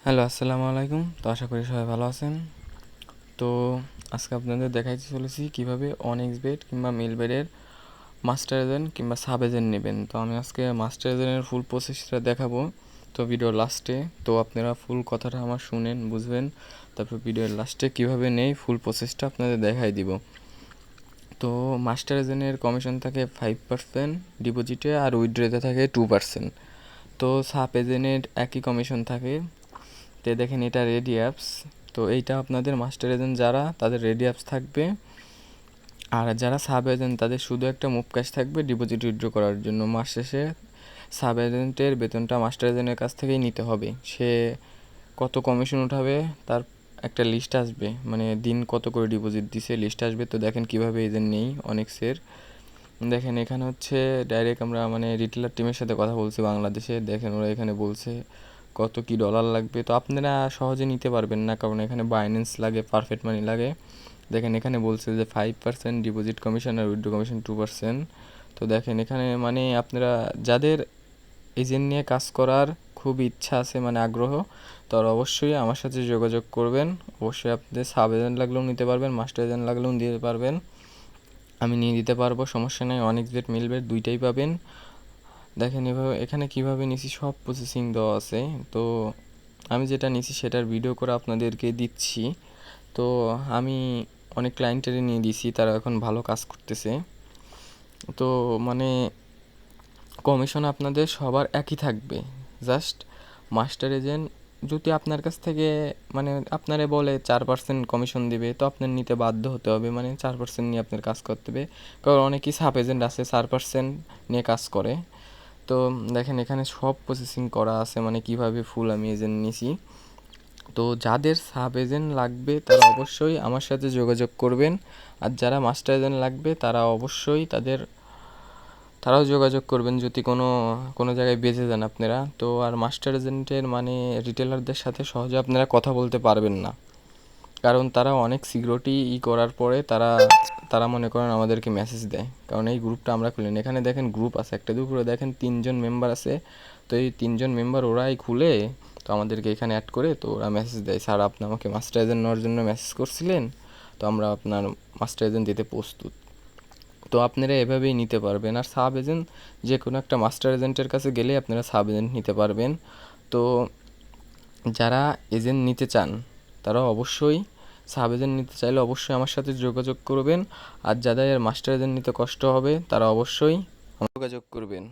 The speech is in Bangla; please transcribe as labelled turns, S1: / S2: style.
S1: হ্যালো, আসসালামু আলাইকুম। তো আশা করি সবাই ভালো আছেন। তো আজকে আপনাদের দেখাইতে চলেছি কীভাবে অনএক্সবেট কিংবা মেলবেটের মাস্টার এজেন্ট কিংবা সাব এজেন্ট নেবেন। তো আমি আজকে মাস্টার এজেন্টের ফুল প্রসেসটা দেখাবো। তো ভিডিওর লাস্টে তো আপনারা ফুল কথাটা আমার শুনেন, বুঝবেন। তারপর ভিডিওর লাস্টে কীভাবে নেই ফুল প্রসেসটা আপনাদের দেখাই দিব। তো মাস্টার এজেন্টের কমিশন থাকে 5% ডিপোজিটে, আর উইথড্রতে থাকে 2%। তো সাব এজেন্টের একই কমিশন থাকে। তো দেখেন এটা রেডি অ্যাপস। তো এইটা আপনাদের মাস্টার এজেন্ট যারা, তাদের রেডি অ্যাপস থাকবে। আর যারা সাব এজেন্ট তাদের শুধু একটা মুভ ক্যাশ থাকবে ডিপোজিট উইথড্র করার জন্য। মাস শেষে সাব এজেন্টের বেতনটা মাস্টার এজেন্টের কাছ থেকেই নিতে হবে। সে কত কমিশন উঠাবে তার একটা লিস্ট আসবে, মানে দিন কত করে ডিপোজিট দিছে লিস্ট আসবে। তো দেখেন কীভাবে এজেন্ট নেই অনেক্সের। দেখেন এখানে হচ্ছে ডাইরেক্ট আমরা মানে রিটেলার টিমের সাথে কথা বলছি বাংলাদেশে। দেখেন ওরা এখানে বলছে কত কি ডলার লাগবে। তো আপনারা সহজে নিতে পারবেন না, কারণ এখানে বাইন্যান্স লাগে, পারফেক্ট মানি লাগে। দেখেন এখানে বলছে যে 5% ডিপোজিট কমিশন আর উইথড্র কমিশন 2%। তো দেখেন এখানে মানে আপনারা যাদের এজেন্ট নিয়ে কাজ করার খুব ইচ্ছা আছে, মানে আগ্রহ, তারা অবশ্যই আমার সাথে যোগাযোগ করবেন। অবশ্যই আপনাদের সাব এজেন্ট লাগলেও নিতে পারবেন, মাস্টার এজেন্ট লাগলেও দিতে পারবেন, আমি নিয়ে দিতে পারবো, সমস্যা নেই। অনেক্সবেট মেলবেট দুইটাই পাবেন। দেখেন এভাবে এখানে কীভাবে নিছি সব প্রসেসিং দেওয়া আছে। তো আমি যেটা নিছি সেটার ভিডিও করে আপনাদেরকে দিচ্ছি। তো আমি অনেক ক্লায়েন্টেরই নিয়ে দিছি, তারা এখন ভালো কাজ করতেছে। তো মানে কমিশন আপনাদের সবার একই থাকবে। জাস্ট মাস্টার এজেন্ট যদি আপনার কাছ থেকে মানে আপনারে বলে 4% কমিশন দিবে, তো আপনার নিতে বাধ্য হতে হবে, মানে 4% নিয়ে আপনার কাজ করতে হবে। কারণ অনেকই সাব এজেন্ট আছে 4% নিয়ে কাজ করে। তো দেখেন এখানে সব প্রসেসিং করা আছে, মানে কিভাবে ফুল আমি এজেন্ট নিছি। তো যাদের সাব এজেন্ট লাগবে তারা অবশ্যই আমার সাথে যোগাযোগ করবেন। আর যারা মাস্টার এজেন্ট লাগবে তারা অবশ্যই তারাও যোগাযোগ করবেন যদি কোনো জায়গায় বেঁচে যান আপনারা। তো আর মাস্টার এজেন্টের মানে রিটেলারদের সাথে সহজে আপনারা কথা বলতে পারবেন না, কারণ তারা অনেক সিকিউরিটি করার পরে তারা মনে করেন আমাদেরকে মেসেজ দেয়। কারণ এই গ্রুপটা আমরা খুলিনি। এখানে দেখেন গ্রুপ আছে একটা দুপুরে, দেখেন 3জন মেম্বার আছে। তো এই 3জন মেম্বার ওরাই খুলে তো আমাদেরকে এখানে অ্যাড করে। তো ওরা মেসেজ দেয়, স্যার আপনি আমাকে মাস্টার এজেন্ট নেওয়ার জন্য মেসেজ করছিলেন, তো আমরা আপনার মাস্টার এজেন্ট দিতে প্রস্তুত। তো আপনারা এভাবেই নিতে পারবেন। আর সাব এজেন্ট যে কোনো একটা মাস্টার এজেন্টের কাছে গেলে আপনারা সাব এজেন্ট নিতে পারবেন। তো যারা এজেন্ট নিতে চান তারা অবশ্যই, সাব এজেন্ট নিতে চাইলে অবশ্যই আমার সাথে যোগাযোগ করবেন। আর যাদের মাস্টার এজেন্ট নিতে কষ্ট হবে তারা অবশ্যই যোগাযোগ করবেন।